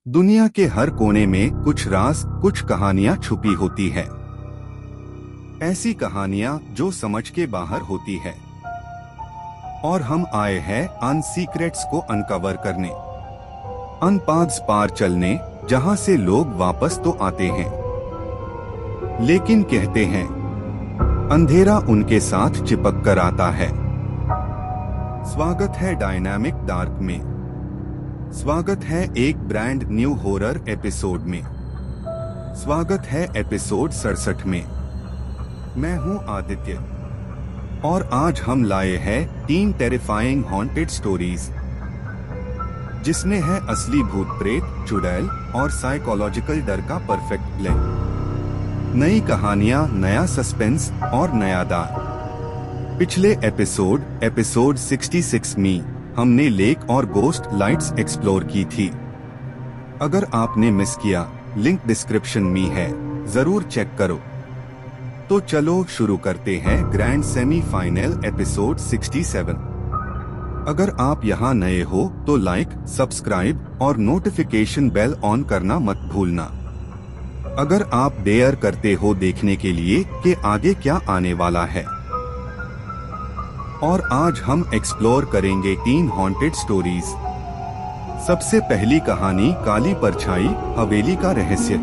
दुनिया के हर कोने में कुछ राज, कुछ कहानियां छुपी होती है। ऐसी कहानियां जो समझ के बाहर होती है। और हम आए हैं अन सीक्रेट्स को अनकवर करने, अन पाथ्स पार चलने, जहां से लोग वापस तो आते हैं, लेकिन कहते हैं अंधेरा उनके साथ चिपक कर आता है। स्वागत है डायनामिक डार्क में। स्वागत है एक ब्रांड न्यू हॉरर एपिसोड में। स्वागत है एपिसोड 67 में। मैं हूं आदित्य और आज हम लाए हैं 3 टेरिफाइंग हॉन्टेड स्टोरीज, जिसमें है असली भूत प्रेत, चुड़ैल और साइकोलॉजिकल डर का परफेक्ट ब्लेंड। नई कहानियां, नया सस्पेंस और नया दार। पिछले एपिसोड 66 में हमने लेक और गोस्ट लाइट्स एक्सप्लोर की थी। अगर आपने मिस किया, लिंक डिस्क्रिप्शन में है, जरूर चेक करो। तो चलो शुरू करते हैं ग्रैंड सेमीफाइनल एपिसोड 67। अगर आप यहाँ नए हो तो लाइक, सब्सक्राइब और नोटिफिकेशन बेल ऑन करना मत भूलना। अगर आप डेयर करते हो देखने के लिए कि आगे क्या आने वाला है। और आज हम एक्सप्लोर करेंगे 3 हॉन्टेड स्टोरीज। सबसे पहली कहानी काली परछाई, हवेली का रहस्य।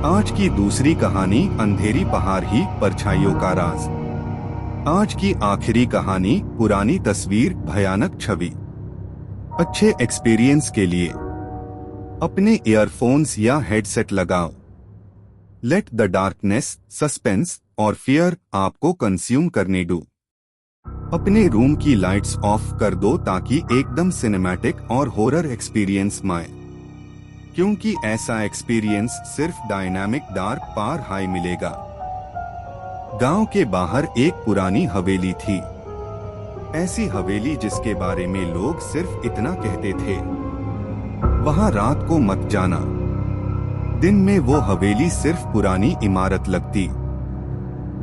आज की दूसरी कहानी अंधेरी पहाड़ ही, परछाइयों का राज। आज की आखिरी कहानी पुरानी तस्वीर, भयानक छवि। अच्छे एक्सपीरियंस के लिए अपने ईयरफोन्स या हेडसेट लगाओ। लेट द डार्कनेस, सस्पेंस और फियर आपको कंज्यूम करने दो। अपने रूम की लाइट्स ऑफ कर दो ताकि एकदम सिनेमैटिक और हॉरर एक्सपीरियंस माए, क्योंकि ऐसा एक्सपीरियंस सिर्फ डायनामिक डार्क पार हाई मिलेगा। गांव के बाहर एक पुरानी हवेली थी। ऐसी हवेली जिसके बारे में लोग सिर्फ इतना कहते थे, वहां रात को मत जाना। दिन में वो हवेली सिर्फ पुरानी इमारत लगती।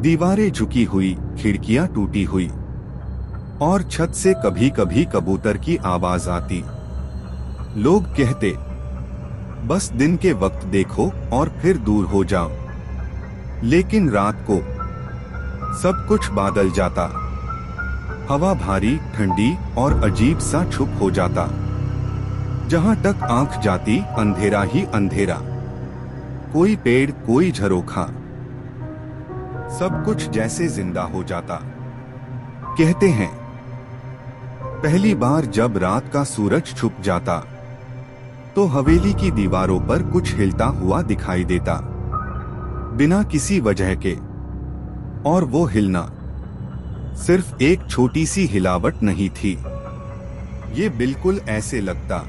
दीवारें झुकी हुई, खिड़कियां टूटी हुई और छत से कभी कभी कबूतर की आवाज आती। लोग कहते, बस दिन के वक्त देखो और फिर दूर हो जाओ। लेकिन रात को सब कुछ बादल जाता। हवा भारी, ठंडी और अजीब सा चुप हो जाता। जहां तक आंख जाती, अंधेरा ही अंधेरा। कोई पेड़, कोई झरोखा, सब कुछ जैसे जिंदा हो जाता। कहते हैं पहली बार जब रात का सूरज छुप जाता तो हवेली की दीवारों पर कुछ हिलता हुआ दिखाई देता, बिना किसी वजह के। और वो हिलना सिर्फ एक छोटी सी हिलावट नहीं थी। ये बिल्कुल ऐसे लगता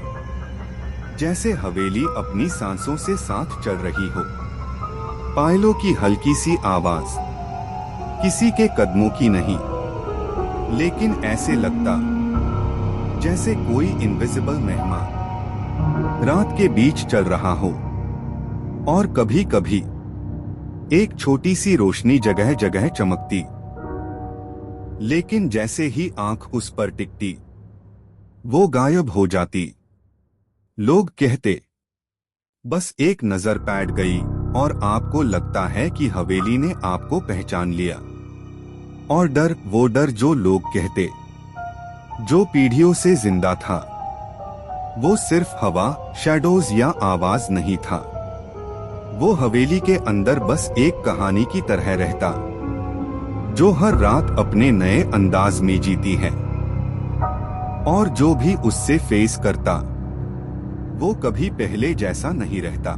जैसे हवेली अपनी सांसों से साथ चल रही हो। पायलों की हल्की सी आवाज, किसी के कदमों की नहीं, लेकिन ऐसे लगता जैसे कोई इनविजिबल मेहमान रात के बीच चल रहा हो। और कभी कभी एक छोटी सी रोशनी जगह जगह चमकती, लेकिन जैसे ही आंख उस पर टिकती, वो गायब हो जाती। लोग कहते, बस एक नजर पैट गई और आपको लगता है कि हवेली ने आपको पहचान लिया। और डर, वो डर जो लोग कहते, जो पीढ़ियों से जिंदा था, वो सिर्फ हवा, शैडोज या आवाज नहीं था। वो हवेली के अंदर बस एक कहानी की तरह रहता, जो हर रात अपने नए अंदाज में जीती है। और जो भी उससे फेस करता, वो कभी पहले जैसा नहीं रहता।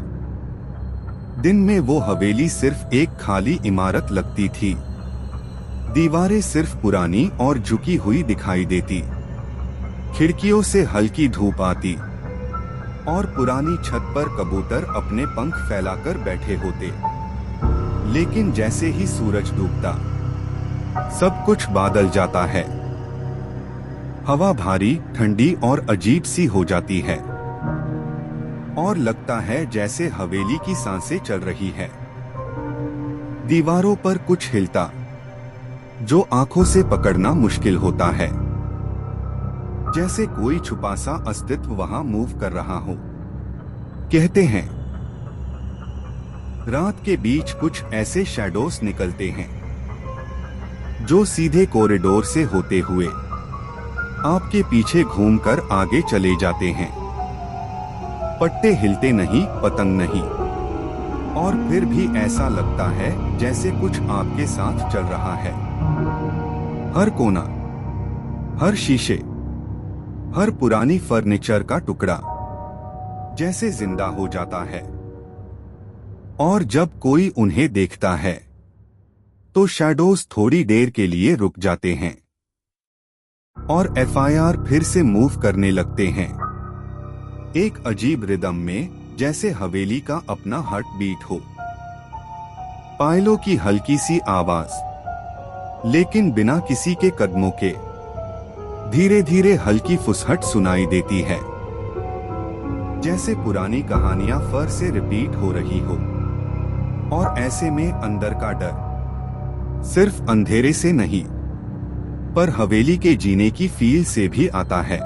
दिन में वो हवेली सिर्फ एक खाली इमारत लगती थी। दीवारें सिर्फ पुरानी और झुकी हुई दिखाई देती। खिड़कियों से हल्की धूप आती और पुरानी छत पर कबूतर अपने पंख फैलाकर बैठे होते। लेकिन जैसे ही सूरज डूबता सब कुछ बदल जाता है। हवा भारी, ठंडी और अजीब सी हो जाती है और लगता है जैसे हवेली की सांसें चल रही है। दीवारों पर कुछ हिलता जो आंखों से पकड़ना मुश्किल होता है, जैसे कोई छुपा सा अस्तित्व वहां मूव कर रहा हो। कहते हैं रात के बीच कुछ ऐसे शैडोज निकलते हैं जो सीधे कॉरिडोर से होते हुए आपके पीछे घूमकर आगे चले जाते हैं। पट्टे हिलते नहीं, पतंग नहीं, और फिर भी ऐसा लगता है जैसे कुछ आपके साथ चल रहा है। हर कोना, हर शीशे, हर पुरानी फर्नीचर का टुकड़ा जैसे जिंदा हो जाता है। और जब कोई उन्हें देखता है तो शैडोज थोड़ी देर के लिए रुक जाते हैं और एफआईआर फिर से मूव करने लगते हैं, एक अजीब रिदम में, जैसे हवेली का अपना हार्ट बीट हो। पायलों की हल्की सी आवाज, लेकिन बिना किसी के कदमों के, धीरे धीरे हल्की फुसहट सुनाई देती है, जैसे पुरानी कहानियां फिर से रिपीट हो रही हो। और ऐसे में अंदर का डर सिर्फ अंधेरे से नहीं, पर हवेली के जीने की फील से भी आता है।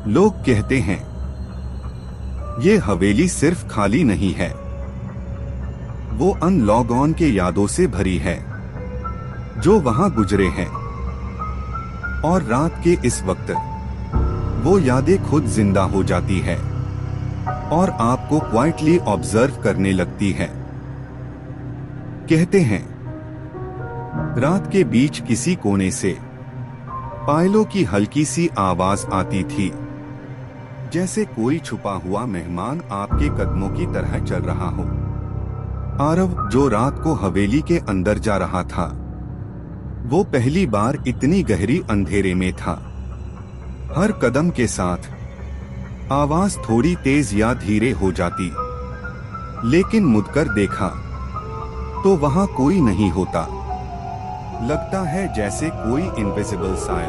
लोग कहते हैं ये हवेली सिर्फ खाली नहीं है, वो अनलॉगऑन के यादों से भरी है जो वहां गुजरे हैं। और रात के इस वक्त वो यादें खुद जिंदा हो जाती है और आपको क्वाइटली ऑब्जर्व करने लगती है। कहते हैं रात के बीच किसी कोने से पायलों की हल्की सी आवाज आती थी, जैसे कोई छुपा हुआ मेहमान आपके कदमों की तरह चल रहा हो। आरव, जो रात को हवेली के अंदर जा रहा था, वो पहली बार इतनी गहरी अंधेरे में था। हर कदम के साथ आवाज थोड़ी तेज या धीरे हो जाती, लेकिन मुड़कर देखा तो वहां कोई नहीं होता। लगता है जैसे कोई इनविजिबल साया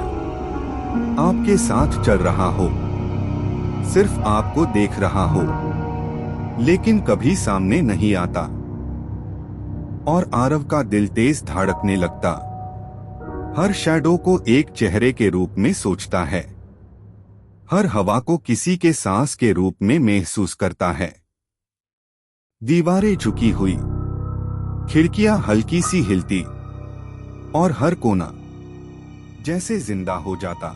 आपके साथ चल रहा हो, सिर्फ आपको देख रहा हो, लेकिन कभी सामने नहीं आता। और आरव का दिल तेज धड़कने लगता, हर शैडो को एक चेहरे के रूप में सोचता है, हर हवा को किसी के सांस के रूप में महसूस करता है। दीवारें झुकी हुई, खिड़कियां हल्की सी हिलती और हर कोना जैसे जिंदा हो जाता।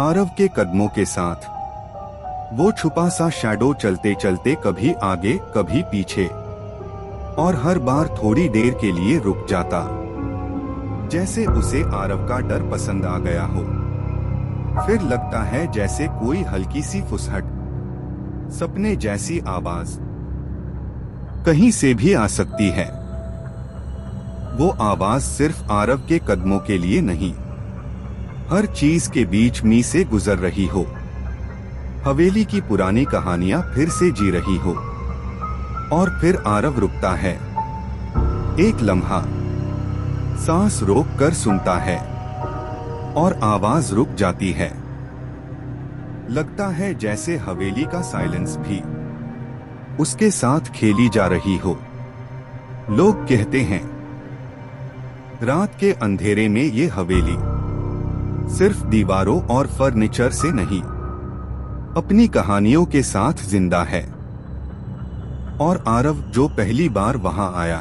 आरव के कदमों के साथ वो छुपा सा शैडो चलते चलते कभी आगे कभी पीछे, और हर बार थोड़ी देर के लिए रुक जाता, जैसे उसे आरव का डर पसंद आ गया हो। फिर लगता है जैसे कोई हल्की सी फुसहट, सपने जैसी आवाज कहीं से भी आ सकती है। वो आवाज सिर्फ आरव के कदमों के लिए नहीं, हर चीज के बीच में से गुजर रही हो। हवेली की पुरानी कहानियां फिर से जी रही हो। और फिर आरव रुकता है, एक लम्हा सांस रोक कर सुनता है, और आवाज रुक जाती है। लगता है जैसे हवेली का साइलेंस भी उसके साथ खेली जा रही हो। लोग कहते हैं रात के अंधेरे में ये हवेली सिर्फ दीवारों और फर्नीचर से नहीं, अपनी कहानियों के साथ जिंदा है। और आरव, जो पहली बार वहां आया,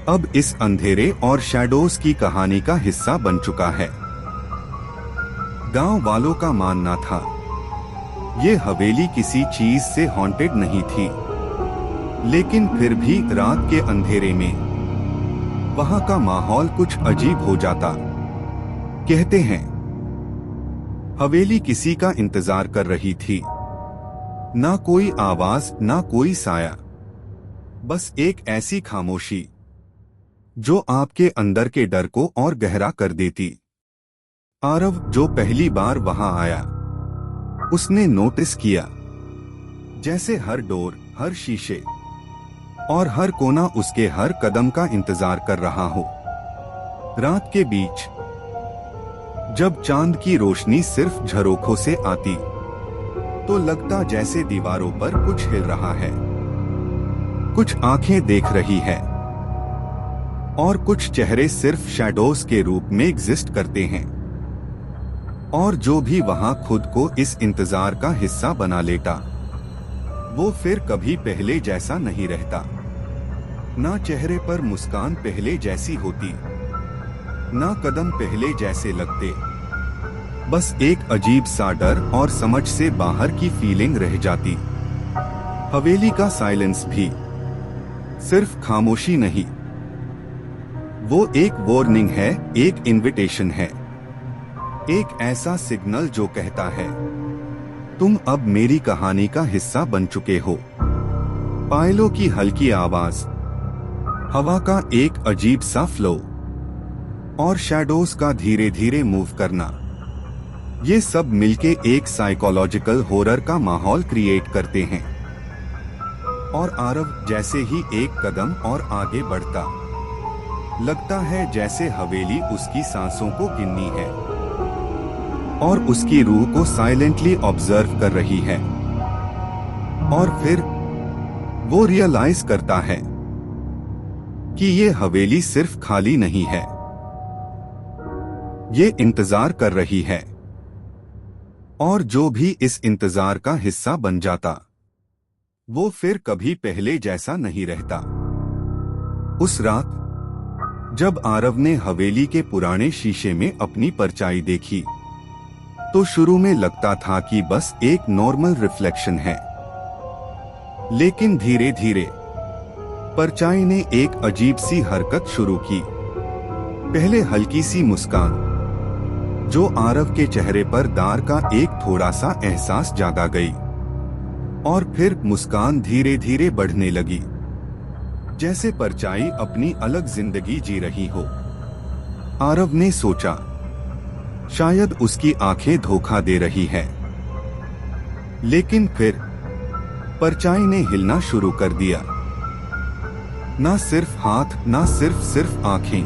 अब इस अंधेरे और शैडोज की कहानी का हिस्सा बन चुका है। गांव वालों का मानना था ये हवेली किसी चीज से हॉन्टेड नहीं थी, लेकिन फिर भी रात के अंधेरे में वहां का माहौल कुछ अजीब हो जाता। कहते हैं हवेली किसी का इंतजार कर रही थी, ना कोई आवाज, ना कोई साया, बस एक ऐसी खामोशी जो आपके अंदर के डर को और गहरा कर देती। आरव, जो पहली बार वहां आया, उसने नोटिस किया जैसे हर डोर, हर शीशे, और हर कोना उसके हर कदम का इंतजार कर रहा हो। रात के बीच जब चांद की रोशनी सिर्फ झरोखों से आती तो लगता जैसे दीवारों पर कुछ हिल रहा है, कुछ आंखें देख रही है और कुछ चेहरे सिर्फ शैडोज के रूप में एग्जिस्ट करते हैं। और जो भी वहां खुद को इस इंतजार का हिस्सा बना लेता वो फिर कभी पहले जैसा नहीं रहता। ना चेहरे पर मुस्कान पहले जैसी होती, ना कदम पहले जैसे लगते। बस एक अजीब सा डर और समझ से बाहर की फीलिंग रह जाती। हवेली का साइलेंस भी सिर्फ खामोशी नहीं, वो एक वार्निंग है, एक इनविटेशन है, एक ऐसा सिग्नल जो कहता है तुम अब मेरी कहानी का हिस्सा बन चुके हो। पायलों की हल्की आवाज, हवा का एक अजीब सा फ्लो और शैडोज का धीरे धीरे मूव करना, ये सब मिलके एक साइकोलॉजिकल हॉरर का माहौल क्रिएट करते हैं। और आरव जैसे ही एक कदम और आगे बढ़ता, लगता है जैसे हवेली उसकी सांसों को गिननी है और उसकी रूह को साइलेंटली ऑब्जर्व कर रही है। और फिर वो रियलाइज करता है कि ये हवेली सिर्फ खाली नहीं है, ये इंतजार कर रही है। और जो भी इस इंतजार का हिस्सा बन जाता वो फिर कभी पहले जैसा नहीं रहता। उस रात जब आरव ने हवेली के पुराने शीशे में अपनी परछाई देखी तो शुरू में लगता था कि बस एक नॉर्मल रिफ्लेक्शन है, लेकिन धीरे धीरे परछाई ने एक अजीब सी हरकत शुरू की। पहले हल्की सी मुस्कान जो आरव के चेहरे पर डर का एक थोड़ा सा एहसास जागा गई, और फिर मुस्कान धीरे धीरे बढ़ने लगी, जैसे परछाई अपनी अलग जिंदगी जी रही हो। आरव ने सोचा शायद उसकी आंखें धोखा दे रही है, लेकिन फिर परछाई ने हिलना शुरू कर दिया। ना सिर्फ हाथ, ना सिर्फ आंखें,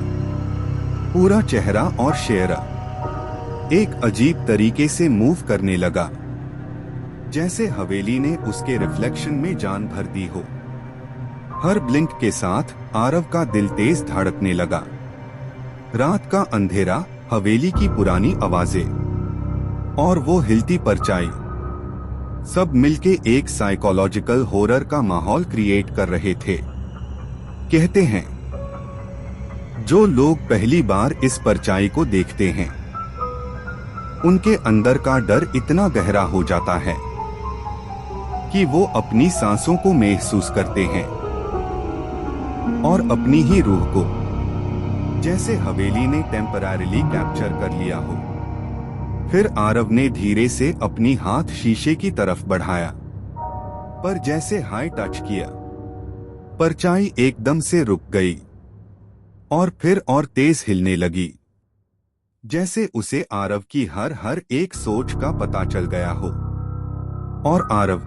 पूरा चेहरा और चेहरा एक अजीब तरीके से मूव करने लगा, जैसे हवेली ने उसके रिफ्लेक्शन में जान भर दी हो। हर ब्लिंक के साथ आरव का दिल तेज धड़कने लगा। रात का अंधेरा, हवेली की पुरानी आवाजें और वो हिलती परछाई सब मिलके एक साइकोलॉजिकल हॉरर का माहौल क्रिएट कर रहे थे। कहते हैं जो लोग पहली बार इस परछाई को देखते हैं उनके अंदर का डर इतना गहरा हो जाता है कि वो अपनी सांसों को महसूस करते हैं और अपनी ही रूह को, जैसे हवेली ने टेम्पररीली कैप्चर कर लिया हो। फिर आरव ने धीरे से अपनी हाथ शीशे की तरफ बढ़ाया, पर जैसे हाई टच किया परछाई एकदम से रुक गई और फिर और तेज हिलने लगी, जैसे उसे आरव की हर एक सोच का पता चल गया हो। और आरव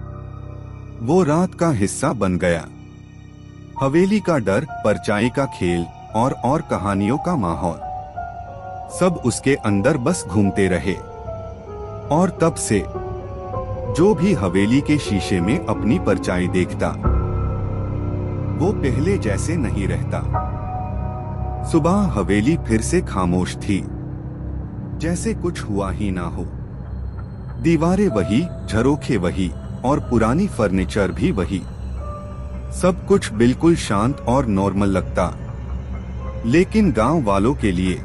वो रात का हिस्सा बन गया। हवेली का डर, परछाई का खेल और कहानियों का माहौल सब उसके अंदर बस घूमते रहे। और तब से जो भी हवेली के शीशे में अपनी परछाई देखता वो पहले जैसे नहीं रहता। सुबह हवेली फिर से खामोश थी, जैसे कुछ हुआ ही ना हो। दीवारें वही, झरोखे वही और पुरानी फर्नीचर भी वही। सब कुछ बिल्कुल शांत और नॉर्मल लगता, लेकिन गांव वालों के लिए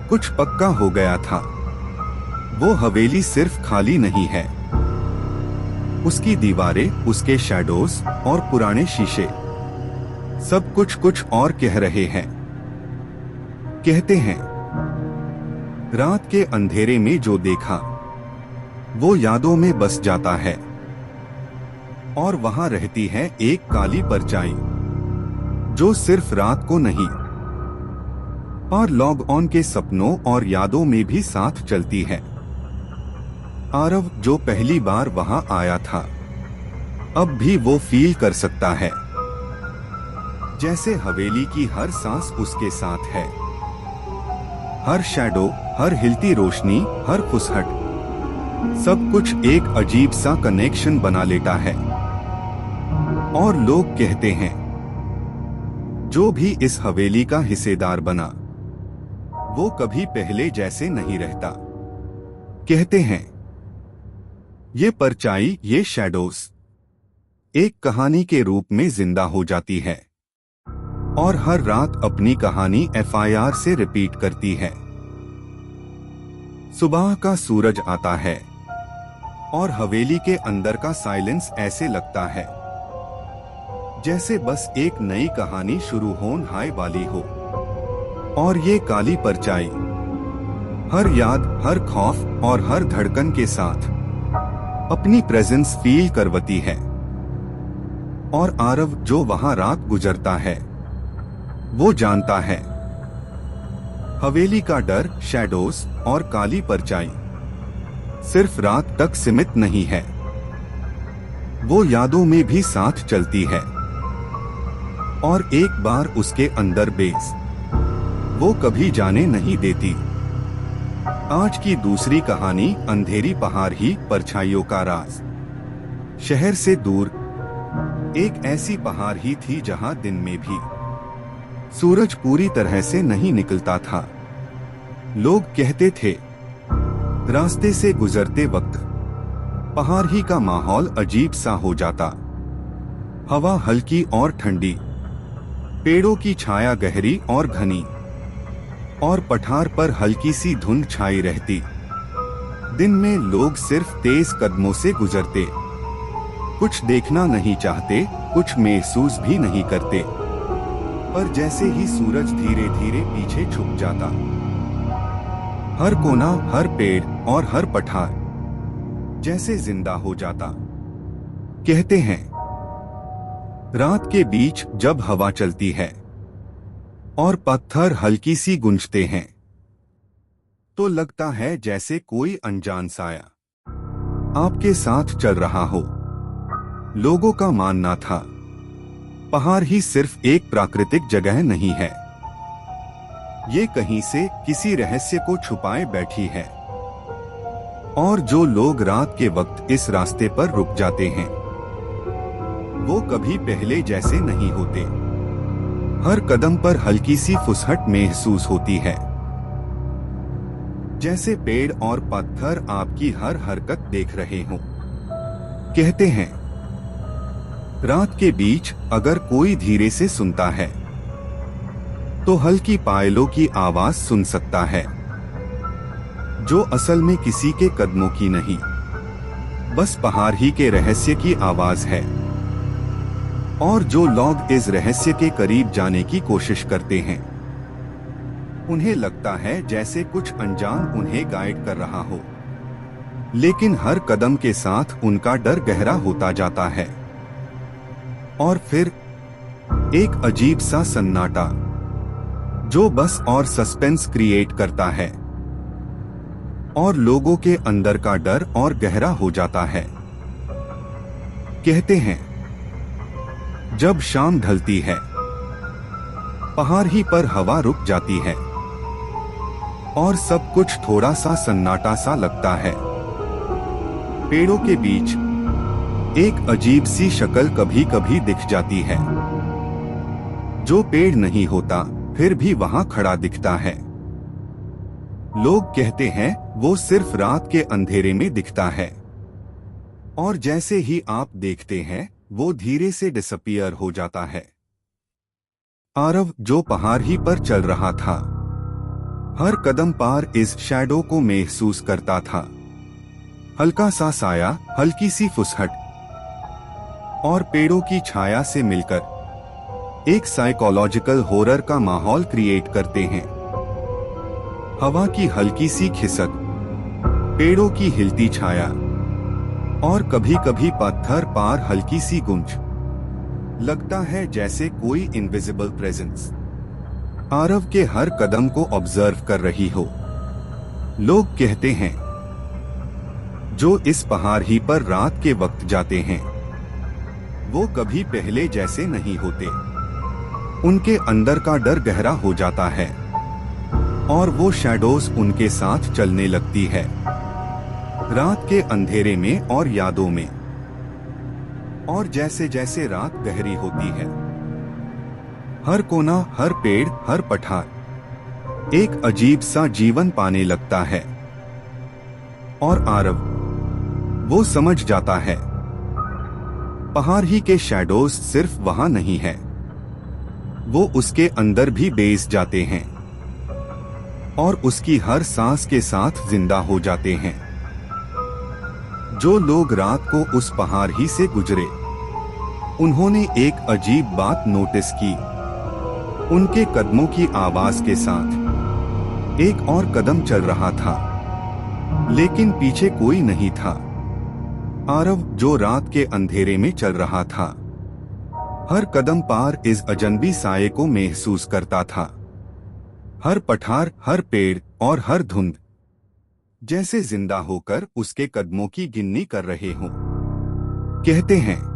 कुछ पक्का हो गया था। वो हवेली सिर्फ खाली नहीं है, उसकी दीवारें, उसके शैडोज और पुराने शीशे सब कुछ और कह रहे हैं। कहते हैं रात के अंधेरे में जो देखा वो यादों में बस जाता है। और वहां रहती है एक काली परछाई जो सिर्फ रात को नहीं और लॉग ऑन के सपनों और यादों में भी साथ चलती है। आरव जो पहली बार वहां आया था अब भी वो फील कर सकता है जैसे हवेली की हर सांस उसके साथ है। हर शैडो, हर हिलती रोशनी, हर फुसहट, सब कुछ एक अजीब सा कनेक्शन बना लेता है। और लोग कहते हैं, जो भी इस हवेली का हिस्सेदार बना, वो कभी पहले जैसे नहीं रहता। कहते हैं, ये परछाई, ये शैडोज एक कहानी के रूप में जिंदा हो जाती है और हर रात अपनी कहानी FIR से रिपीट करती है। सुबह का सूरज आता है और हवेली के अंदर का साइलेंस ऐसे लगता है जैसे बस एक नई कहानी शुरू होने वाली हो। और ये काली परछाई हर याद, हर खौफ और हर धड़कन के साथ अपनी प्रेजेंस फील करवती है। और आरव जो वहां रात गुजरता है, वो जानता है हवेली का डर, शैडोज और काली परछाई सिर्फ रात तक सीमित नहीं है, वो यादों में भी साथ चलती है। और एक बार उसके अंदर बेस वो कभी जाने नहीं देती। आज की दूसरी कहानी अंधेरी पहाड़ ही परछाइयों का राज। शहर से दूर एक ऐसी पहाड़ ही थी जहां दिन में भी सूरज पूरी तरह से नहीं निकलता था। लोग कहते थे, रास्ते से गुजरते वक्त पहाड़ ही का माहौल अजीब सा हो जाता। हवा हल्की और ठंडी, पेड़ों की छाया गहरी और घनी, और पठार पर हल्की सी धुंध छाई रहती। दिन में लोग सिर्फ तेज कदमों से गुजरते, कुछ देखना नहीं चाहते, कुछ महसूस भी नहीं करते। पर जैसे ही सूरज धीरे धीरे पीछे छुप जाता, हर कोना, हर पेड़ और हर पठार जैसे जिंदा हो जाता। कहते हैं, रात के बीच जब हवा चलती है और पत्थर हल्की सी गूंजते हैं, तो लगता है जैसे कोई अनजान साया आपके साथ चल रहा हो। लोगों का मानना था, पहाड़ ही सिर्फ एक प्राकृतिक जगह नहीं है, ये कहीं से किसी रहस्य को छुपाए बैठी है। और जो लोग रात के वक्त इस रास्ते पर रुक जाते हैं, वो कभी पहले जैसे नहीं होते। हर कदम पर हल्की सी फुसहट महसूस होती है, जैसे पेड़ और पत्थर आपकी हर हरकत देख रहे हों। कहते हैं, रात के बीच अगर कोई धीरे से सुनता है, तो हल्की पायलों की आवाज सुन सकता है, जो असल में किसी के कदमों की नहीं, बस पहाड़ ही के रहस्य की आवाज है। और जो लोग इस रहस्य के करीब जाने की कोशिश करते हैं, उन्हें लगता है जैसे कुछ अनजान उन्हें गाइड कर रहा हो। लेकिन हर कदम के साथ उनका डर गहरा होता जाता है। और फिर एक अजीब सा सन्नाटा, जो बस और सस्पेंस क्रिएट करता है, और लोगों के अंदर का डर और गहरा हो जाता है। कहते हैं, जब शाम ढलती है, पहाड़ ही पर हवा रुक जाती है और सब कुछ थोड़ा सा सन्नाटा सा लगता है। पेड़ों के बीच एक अजीब सी शक्ल कभी कभी दिख जाती है, जो पेड़ नहीं होता फिर भी वहां खड़ा दिखता है। लोग कहते हैं, वो सिर्फ रात के अंधेरे में दिखता है, और जैसे ही आप देखते हैं, वो धीरे से डिसअपीयर हो जाता है। आरव जो पहाड़ ही पर चल रहा था, हर कदम पार इस शैडो को महसूस करता था। हल्का सा साया, हल्की सी फुसहट, और पेड़ों की छाया से मिलकर एक साइकोलॉजिकल हॉरर का माहौल क्रिएट करते हैं। हवा की हल्की सी खिसक, पेड़ों की हिलती छाया, और कभी कभी पत्थर पार हल्की सी गूंज, लगता है जैसे कोई इनविजिबल प्रेजेंस आरव के हर कदम को ऑब्जर्व कर रही हो। लोग कहते हैं, जो इस पहाड़ ही पर रात के वक्त जाते हैं, वो कभी पहले जैसे नहीं होते। उनके अंदर का डर गहरा हो जाता है और वो शैडोज उनके साथ चलने लगती है, रात के अंधेरे में और यादों में। और जैसे जैसे रात गहरी होती है, हर कोना, हर पेड़, हर पठार एक अजीब सा जीवन पाने लगता है। और आरव वो समझ जाता है, पहाड़ ही के शैडोज सिर्फ वहां नहीं है, वो उसके अंदर भी बेस जाते हैं और उसकी हर सांस के साथ जिंदा हो जाते हैं। जो लोग रात को उस पहाड़ ही से गुजरे, उन्होंने एक अजीब बात नोटिस की। उनके कदमों की आवाज के साथ एक और कदम चल रहा था, लेकिन पीछे कोई नहीं था। आरव जो रात के अंधेरे में चल रहा था, हर कदम पार इस अजनबी साये को महसूस करता था। हर पठार, हर पेड़ और हर धुंध जैसे जिंदा होकर उसके कदमों की गिननी कर रहे हों। कहते हैं,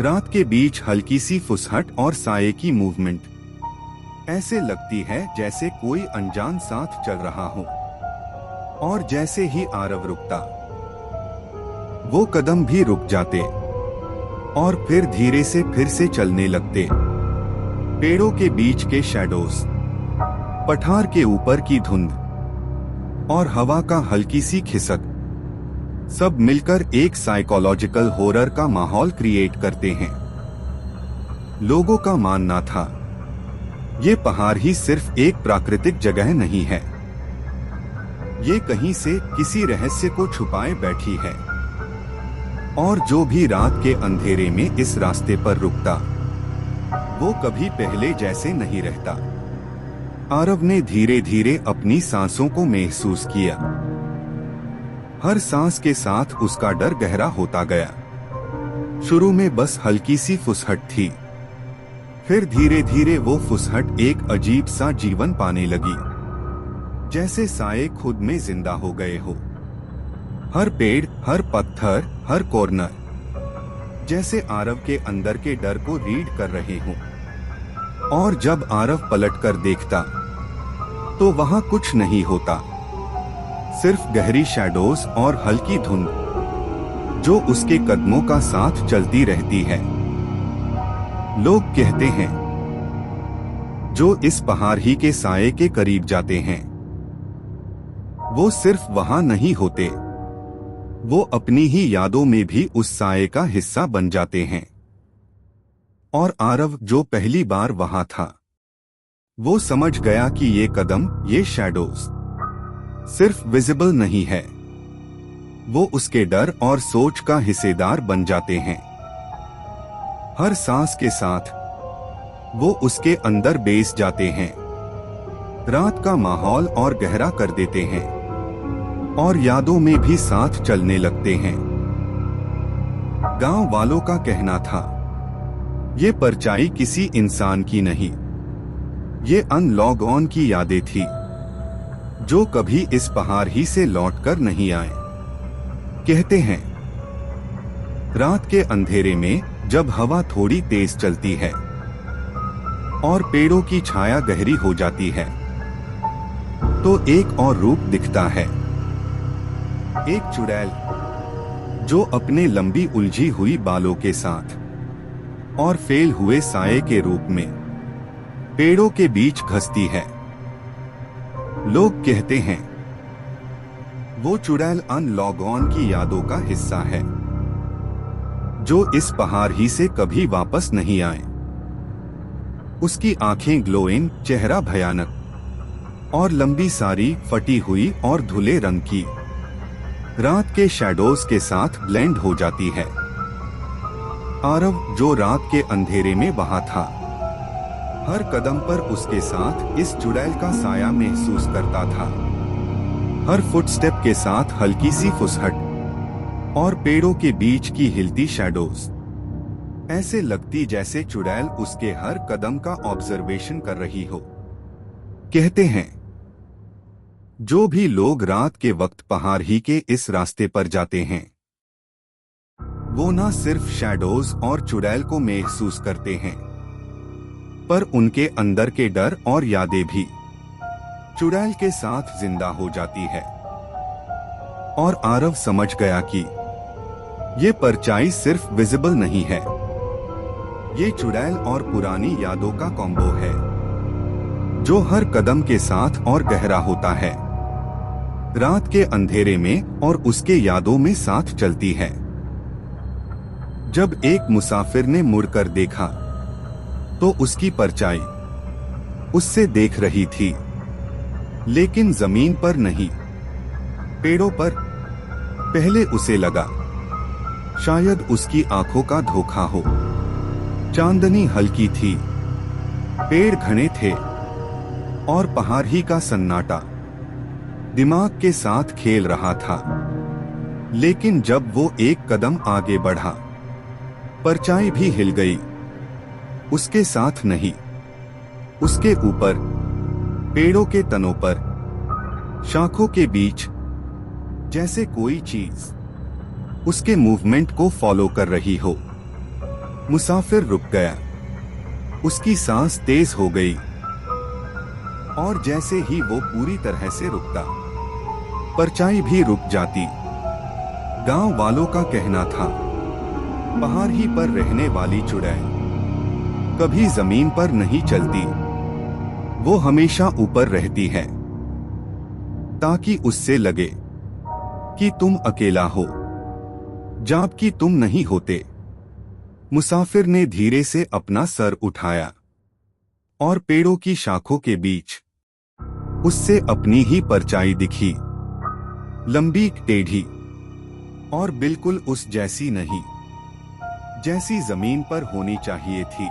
रात के बीच हल्की सी फुसहट और साये की मूवमेंट ऐसे लगती है जैसे कोई अनजान साथ चल रहा हो। और जैसे ही आरव रुकता, वो कदम भी रुक जाते और फिर धीरे से फिर से चलने लगते। पेड़ों के बीच के शैडोज, पठार के ऊपर की धुंध और हवा का हल्की सी खिसक, सब मिलकर एक साइकोलॉजिकल हॉरर का माहौल क्रिएट करते हैं। लोगों का मानना था, ये पहाड़ ही सिर्फ एक प्राकृतिक जगह नहीं है, ये कहीं से किसी रहस्य को छुपाए बैठी है। और जो भी रात के अंधेरे में इस रास्ते पर रुकता, वो कभी पहले जैसे नहीं रहता। आरव ने धीरे धीरे अपनी सांसों को महसूस किया। हर सांस के साथ उसका डर गहरा होता गया। शुरू में बस हल्की सी फुसहट थी, फिर धीरे धीरे वो फुसहट एक अजीब सा जीवन पाने लगी, जैसे साये खुद में जिंदा हो गए हो। हर पेड़, हर पत्थर, हर कॉर्नर जैसे आरव के अंदर के डर को रीड कर रहे हों। और जब आरव पलटकर देखता, तो वहां कुछ नहीं होता, सिर्फ गहरी शैडोज और हल्की धुंध जो उसके कदमों का साथ चलती रहती है। लोग कहते हैं, जो इस पहाड़ ही के साये के करीब जाते हैं, वो सिर्फ वहां नहीं होते, वो अपनी ही यादों में भी उस साये का हिस्सा बन जाते हैं। और आरव जो पहली बार वहां था, वो समझ गया कि ये कदम, ये शैडोज सिर्फ विजिबल नहीं है, वो उसके डर और सोच का हिस्सेदार बन जाते हैं। हर सांस के साथ वो उसके अंदर बेस जाते हैं, रात का माहौल और गहरा कर देते हैं और यादों में भी साथ चलने लगते हैं। गांव वालों का कहना था, ये परछाई किसी इंसान की नहीं, ये अनलॉग-ऑन की यादें थी, जो कभी इस पहाड़ ही से लौटकर नहीं आए। कहते हैं, रात के अंधेरे में जब हवा थोड़ी तेज चलती है और पेड़ों की छाया गहरी हो जाती है, तो एक और रूप दिखता है। एक चुड़ैल जो अपने लंबी उलझी हुई बालों के साथ और फैल हुए साये के रूप में पेड़ों के बीच घसती है। लोग कहते हैं, वो चुड़ैल अनलॉग-ऑन की यादों का हिस्सा है, जो इस पहाड़ ही से कभी वापस नहीं आए। उसकी आंखें ग्लोइंग, चेहरा भयानक और लंबी साड़ी फटी हुई और धुले रंग की रात के शैडोज के साथ ब्लेंड हो जाती है। आरव जो रात के अंधेरे में वहां था, हर कदम पर उसके साथ इस चुड़ैल का साया महसूस करता था। हर फुटस्टेप के साथ हल्की सी फुसहट और पेड़ों के बीच की हिलती शैडोज ऐसे लगती जैसे चुड़ैल उसके हर कदम का ऑब्जर्वेशन कर रही हो। कहते हैं, जो भी लोग रात के वक्त पहाड़ ही के इस रास्ते पर जाते हैं, वो न सिर्फ शैडोज और चुड़ैल को महसूस करते हैं, पर उनके अंदर के डर और यादें भी चुड़ैल के साथ जिंदा हो जाती है। और आरव समझ गया कि ये परछाई सिर्फ विजिबल नहीं है, ये चुड़ैल और पुरानी यादों का कॉम्बो है जो हर कदम के साथ और गहरा होता है, रात के अंधेरे में और उसके यादों में साथ चलती है। जब एक मुसाफिर ने मुड़कर देखा तो उसकी परछाई उससे देख रही थी, लेकिन जमीन पर नहीं, पेड़ों पर। पहले उसे लगा शायद उसकी आंखों का धोखा हो। चांदनी हल्की थी, पेड़ घने थे और पहाड़ ही का सन्नाटा दिमाग के साथ खेल रहा था। लेकिन जब वो एक कदम आगे बढ़ा, परछाई भी हिल गई। उसके साथ नहीं, उसके ऊपर, पेड़ों के तनों पर, शाखों के बीच, जैसे कोई चीज उसके मूवमेंट को फॉलो कर रही हो। मुसाफिर रुक गया, उसकी सांस तेज हो गई, और जैसे ही वो पूरी तरह से रुकता, परछाई भी रुक जाती। गांव वालों का कहना था, पहाड़ ही पर रहने वाली चुड़ैल कभी जमीन पर नहीं चलती, वो हमेशा ऊपर रहती है, ताकि उससे लगे कि तुम अकेला हो, जबकि तुम नहीं होते। मुसाफिर ने धीरे से अपना सर उठाया और पेड़ों की शाखों के बीच उससे अपनी ही परछाई दिखी, लंबी, टेढ़ी और बिल्कुल उस जैसी नहीं जैसी जमीन पर होनी चाहिए थी।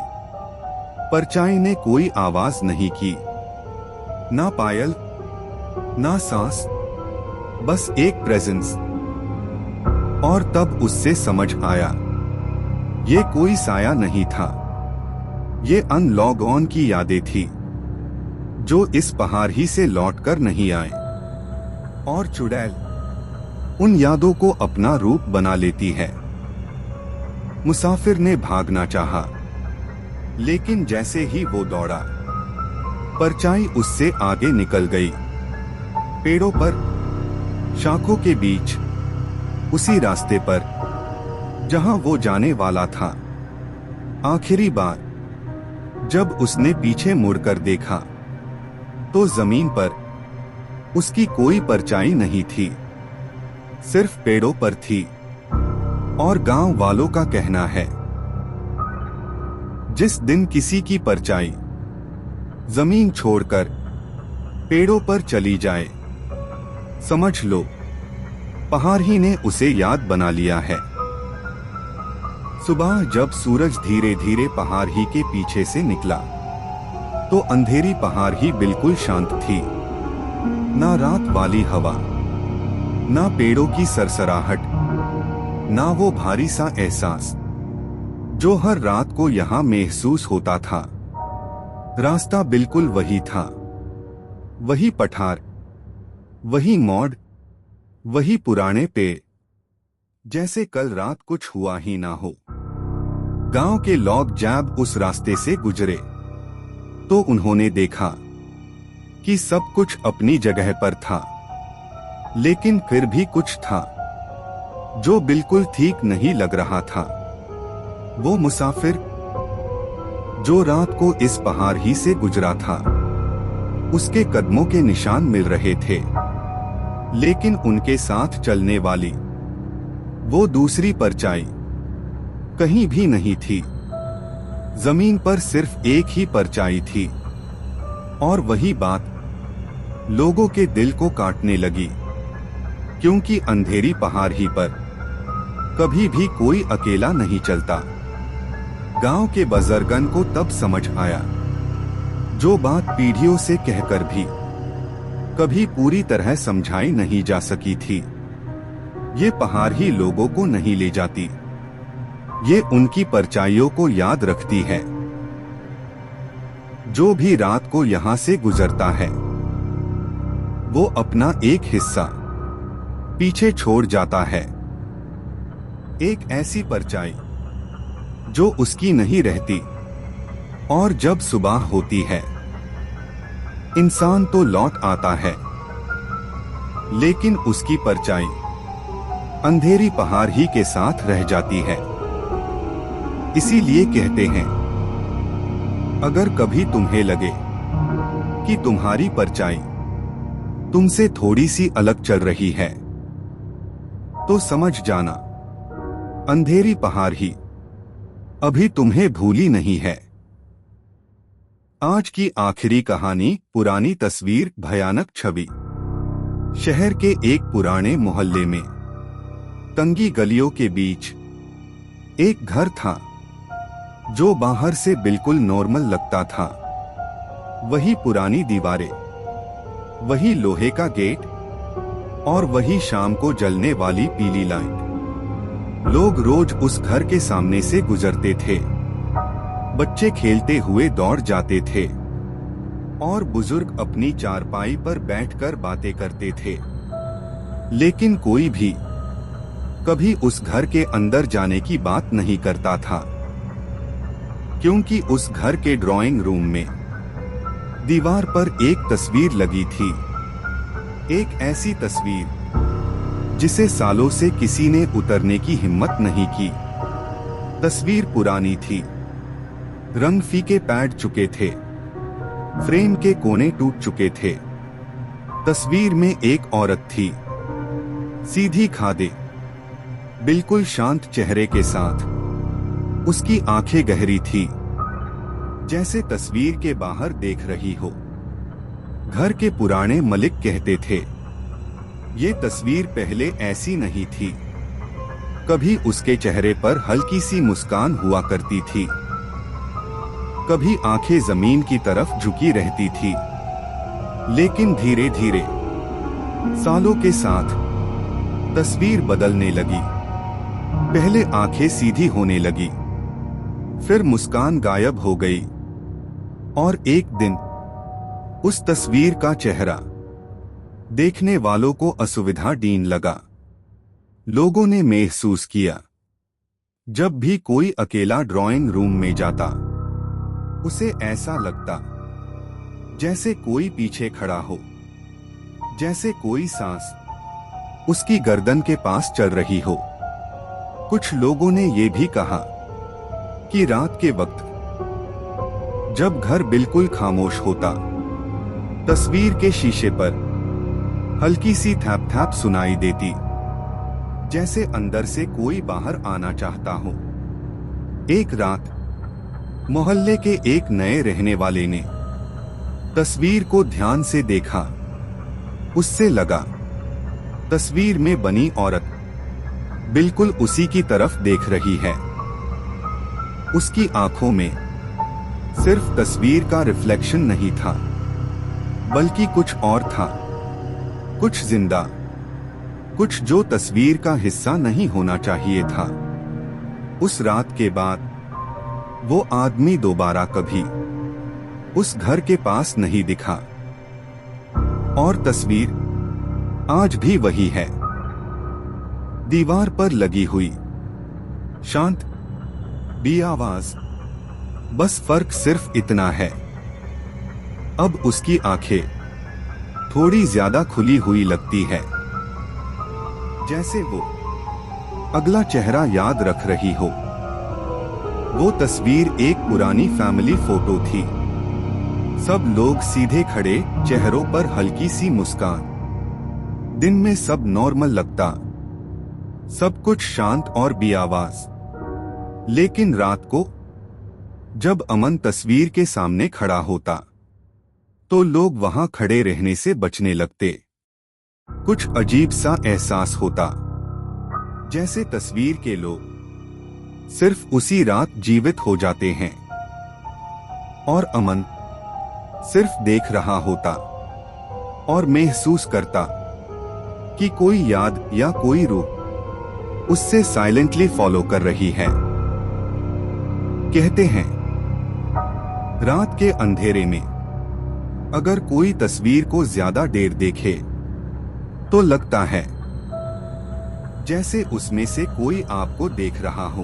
परछाई ने कोई आवाज नहीं की, ना पायल, ना सांस, बस एक प्रेजेंस। और तब उससे समझ आया, ये कोई साया नहीं था, ये अनलॉग ऑन की यादें थी जो इस पहाड़ ही से लौटकर नहीं आए। और चुड़ैल उन यादों को अपना रूप बना लेती है। मुसाफिर ने भागना चाहा, लेकिन जैसे ही वो दौड़ा, परछाई उससे आगे निकल गई। पेड़ों पर, शाखों के बीच, उसी रास्ते पर जहां वो जाने वाला था। आखिरी बार जब उसने पीछे मुड़कर देखा तो जमीन पर उसकी कोई परछाई नहीं थी, सिर्फ पेड़ों पर थी। और गांव वालों का कहना है, जिस दिन किसी की परछाई जमीन छोड़कर पेड़ों पर चली जाए, समझ लो पहाड़ ही ने उसे याद बना लिया है। सुबह जब सूरज धीरे धीरे पहाड़ ही के पीछे से निकला तो अंधेरी पहाड़ ही बिल्कुल शांत थी। ना रात वाली हवा, ना पेड़ों की सरसराहट, ना वो भारी सा एहसास जो हर रात को यहाँ महसूस होता था। रास्ता बिल्कुल वही था, वही पठार, वही मोड़, वही पुराने पेड़, जैसे कल रात कुछ हुआ ही ना हो। गांव के लोग जब उस रास्ते से गुजरे तो उन्होंने देखा कि सब कुछ अपनी जगह पर था, लेकिन फिर भी कुछ था जो बिल्कुल ठीक नहीं लग रहा था। वो मुसाफिर जो रात को इस पहाड़ ही से गुजरा था, उसके कदमों के निशान मिल रहे थे, लेकिन उनके साथ चलने वाली वो दूसरी परछाई कहीं भी नहीं थी। जमीन पर सिर्फ एक ही परछाई थी, और वही बात लोगों के दिल को काटने लगी, क्योंकि अंधेरी पहाड़ ही पर कभी भी कोई अकेला नहीं चलता। गांव के बुजुर्गन को तब समझ आया, जो बात पीढ़ियों से कहकर भी कभी पूरी तरह समझाई नहीं जा सकी थी। ये पहाड़ ही लोगों को नहीं ले जाती, ये उनकी परछाइयों को याद रखती है। जो भी रात को यहाँ से गुजरता है, वो अपना एक हिस्सा पीछे छोड़ जाता है। एक ऐसी परछाई जो उसकी नहीं रहती, और जब सुबह होती है इंसान तो लौट आता है, लेकिन उसकी परछाई अंधेरी पहाड़ ही के साथ रह जाती है। इसीलिए कहते हैं, अगर कभी तुम्हें लगे कि तुम्हारी परछाई तुमसे थोड़ी सी अलग चल रही है, तो समझ जाना अंधेरी पहाड़ ही अभी तुम्हें भूली नहीं है। आज की आखिरी कहानी, पुरानी तस्वीर, भयानक छवि। शहर के एक पुराने मोहल्ले में तंगी गलियों के बीच एक घर था जो बाहर से बिल्कुल नॉर्मल लगता था। वही पुरानी दीवारें, वही लोहे का गेट और वही शाम को जलने वाली पीली लाइट। लोग रोज उस घर के सामने से गुजरते थे। बच्चे खेलते हुए दौड़ जाते थे और बुजुर्ग अपनी चारपाई पर बैठकर बातें करते थे। लेकिन कोई भी कभी उस घर के अंदर जाने की बात नहीं करता था, क्योंकि उस घर के ड्राइंग रूम में दीवार पर एक तस्वीर लगी थी। एक ऐसी तस्वीर जिसे सालों से किसी ने उतारने की हिम्मत नहीं की। तस्वीर पुरानी थी, रंग फीके पड़ चुके थे, फ्रेम के कोने टूट चुके थे। तस्वीर में एक औरत थी, सीधी खादे, बिल्कुल शांत चेहरे के साथ। उसकी आंखें गहरी थी, जैसे तस्वीर के बाहर देख रही हो। घर के पुराने मालिक कहते थे, ये तस्वीर पहले ऐसी नहीं थी। कभी उसके चेहरे पर हल्की सी मुस्कान हुआ करती थी, कभी आंखें जमीन की तरफ झुकी रहती थी। लेकिन धीरे धीरे सालों के साथ तस्वीर बदलने लगी। पहले आंखें सीधी होने लगी, फिर मुस्कान गायब हो गई और एक दिन उस तस्वीर का चेहरा देखने वालों को असुविधा देने लगा। लोगों ने महसूस किया, जब भी कोई अकेला ड्राइंग रूम में जाता, उसे ऐसा लगता जैसे कोई पीछे खड़ा हो, जैसे कोई सांस उसकी गर्दन के पास चल रही हो। कुछ लोगों ने ये भी कहा कि रात के वक्त जब घर बिल्कुल खामोश होता, तस्वीर के शीशे पर हल्की सी थैप थैप सुनाई देती, जैसे अंदर से कोई बाहर आना चाहता हो। एक रात मोहल्ले के एक नए रहने वाले ने तस्वीर को ध्यान से देखा। उससे लगा तस्वीर में बनी औरत बिल्कुल उसी की तरफ देख रही है। उसकी आंखों में सिर्फ तस्वीर का रिफ्लेक्शन नहीं था, बल्कि कुछ और था, कुछ जिंदा, कुछ जो तस्वीर का हिस्सा नहीं होना चाहिए था। उस रात के बाद वो आदमी दोबारा कभी उस घर के पास नहीं दिखा और तस्वीर आज भी वही है, दीवार पर लगी हुई, शांत, बेआवाज। बस फर्क सिर्फ इतना है, अब उसकी आंखें थोड़ी ज्यादा खुली हुई लगती है, जैसे वो अगला चेहरा याद रख रही हो। वो तस्वीर एक पुरानी फैमिली फोटो थी। सब लोग सीधे खड़े, चेहरों पर हल्की सी मुस्कान। दिन में सब नॉर्मल लगता, सब कुछ शांत और बेआवाज। लेकिन रात को जब अमन तस्वीर के सामने खड़ा होता, तो लोग वहां खड़े रहने से बचने लगते। कुछ अजीब सा एहसास होता, जैसे तस्वीर के लोग सिर्फ उसी रात जीवित हो जाते हैं और अमन सिर्फ देख रहा होता और महसूस करता कि कोई याद या कोई रूह उससे साइलेंटली फॉलो कर रही है। कहते हैं, रात के अंधेरे में अगर कोई तस्वीर को ज्यादा देर देखे तो लगता है जैसे उसमें से कोई आपको देख रहा हो।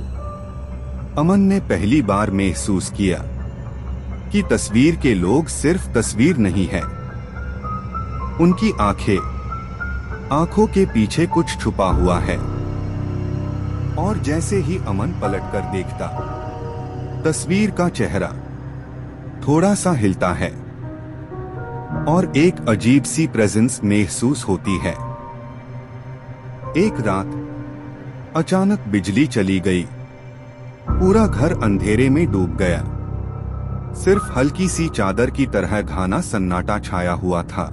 अमन ने पहली बार महसूस किया कि तस्वीर के लोग सिर्फ तस्वीर नहीं है, उनकी आंखों के पीछे कुछ छुपा हुआ है। और जैसे ही अमन पलटकर देखता, तस्वीर का चेहरा थोड़ा सा हिलता है और एक अजीब सी प्रेजेंस महसूस होती है। एक रात अचानक बिजली चली गई, पूरा घर अंधेरे में डूब गया। सिर्फ हल्की सी चादर की तरह घना सन्नाटा छाया हुआ था।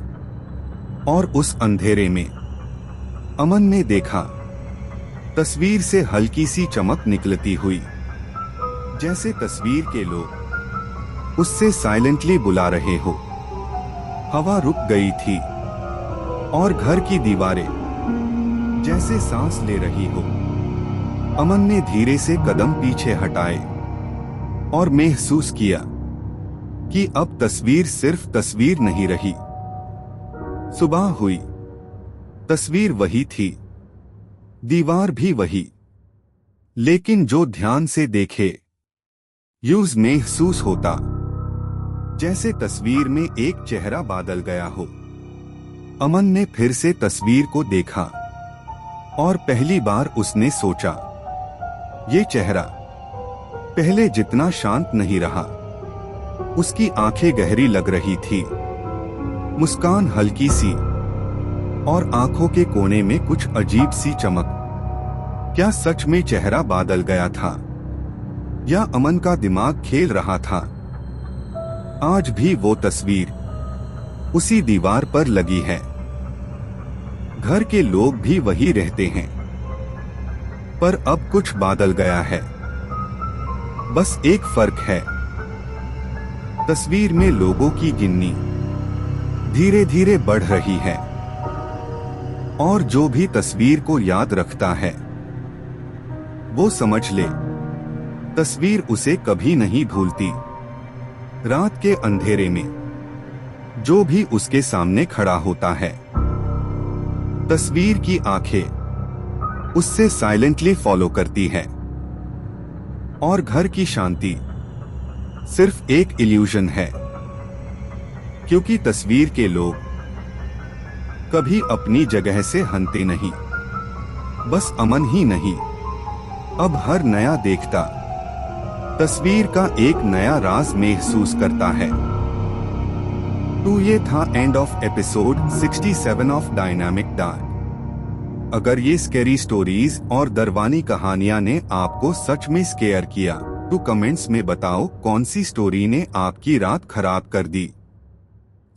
और उस अंधेरे में अमन ने देखा, तस्वीर से हल्की सी चमक निकलती हुई, जैसे तस्वीर के लोग उससे साइलेंटली बुला रहे हो। हवा रुक गई थी और घर की दीवारें जैसे सांस ले रही हो। अमन ने धीरे से कदम पीछे हटाए और महसूस किया कि अब तस्वीर सिर्फ तस्वीर नहीं रही। सुबह हुई, तस्वीर वही थी, दीवार भी वही, लेकिन जो ध्यान से देखे यूज महसूस होता जैसे तस्वीर में एक चेहरा बदल गया हो। अमन ने फिर से तस्वीर को देखा और पहली बार उसने सोचा, ये चेहरा पहले जितना शांत नहीं रहा। उसकी आंखें गहरी लग रही थी, मुस्कान हल्की सी और आंखों के कोने में कुछ अजीब सी चमक। क्या सच में चेहरा बदल गया था या अमन का दिमाग खेल रहा था? आज भी वो तस्वीर उसी दीवार पर लगी है, घर के लोग भी वही रहते हैं, पर अब कुछ बदल गया है। बस एक फर्क है, तस्वीर में लोगों की गिनती धीरे धीरे बढ़ रही है और जो भी तस्वीर को याद रखता है वो समझ ले, तस्वीर उसे कभी नहीं भूलती। रात के अंधेरे में जो भी उसके सामने खड़ा होता है, तस्वीर की आंखें उससे साइलेंटली फॉलो करती है और घर की शांति सिर्फ एक इल्यूजन है, क्योंकि तस्वीर के लोग कभी अपनी जगह से हटते नहीं। बस अमन ही नहीं, अब हर नया देखता तस्वीर का एक नया राज महसूस करता है। तो ये था end of episode 67 of dynamic dark. अगर ये स्कैरी स्टोरीज और डरवानी कहानियां ने आपको सच में स्केयर किया तो कमेंट्स में बताओ कौन सी स्टोरी ने आपकी रात खराब कर दी।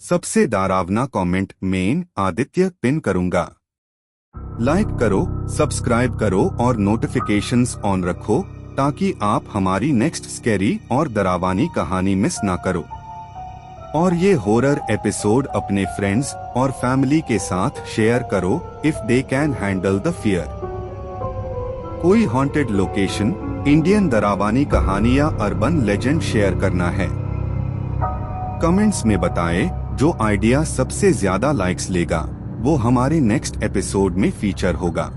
सबसे डरावना कमेंट मेन आदित्य पिन करूंगा। लाइक करो, सब्सक्राइब करो और नोटिफिकेशंस ऑन रखो ताकि आप हमारी नेक्स्ट स्कैरी और डरावानी कहानी मिस ना करो। और ये हॉरर एपिसोड अपने फ्रेंड्स और फैमिली के साथ शेयर करो if they can handle the fear. कोई हॉन्टेड लोकेशन, इंडियन डरावानी कहानी या अर्बन लेजेंड शेयर करना है, कमेंट्स में बताएं। जो आइडिया सबसे ज्यादा लाइक्स लेगा वो हमारे नेक्स्ट एपिसोड में फीचर होगा।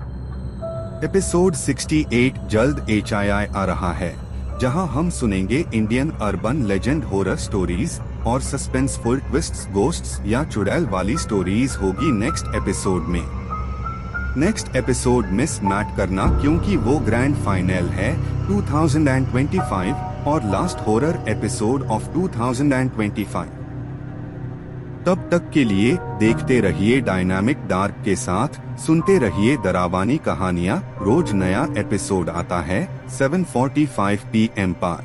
एपिसोड 68 जल्द HII आ रहा है, जहां हम सुनेंगे Indian urban legend horror stories और सस्पेंसफुल ट्विस्ट्स, घोस्ट्स या चुड़ैल वाली स्टोरीज होगी नेक्स्ट एपिसोड में। नेक्स्ट एपिसोड मिस मत करना क्योंकि वो ग्रैंड फाइनल है 2025 और लास्ट हॉरर एपिसोड ऑफ 2025। तब तक के लिए देखते रहिए डायनामिक डार्क के साथ, सुनते रहिए डरावानी कहानियाँ। रोज नया एपिसोड आता है 7:45 PM पर।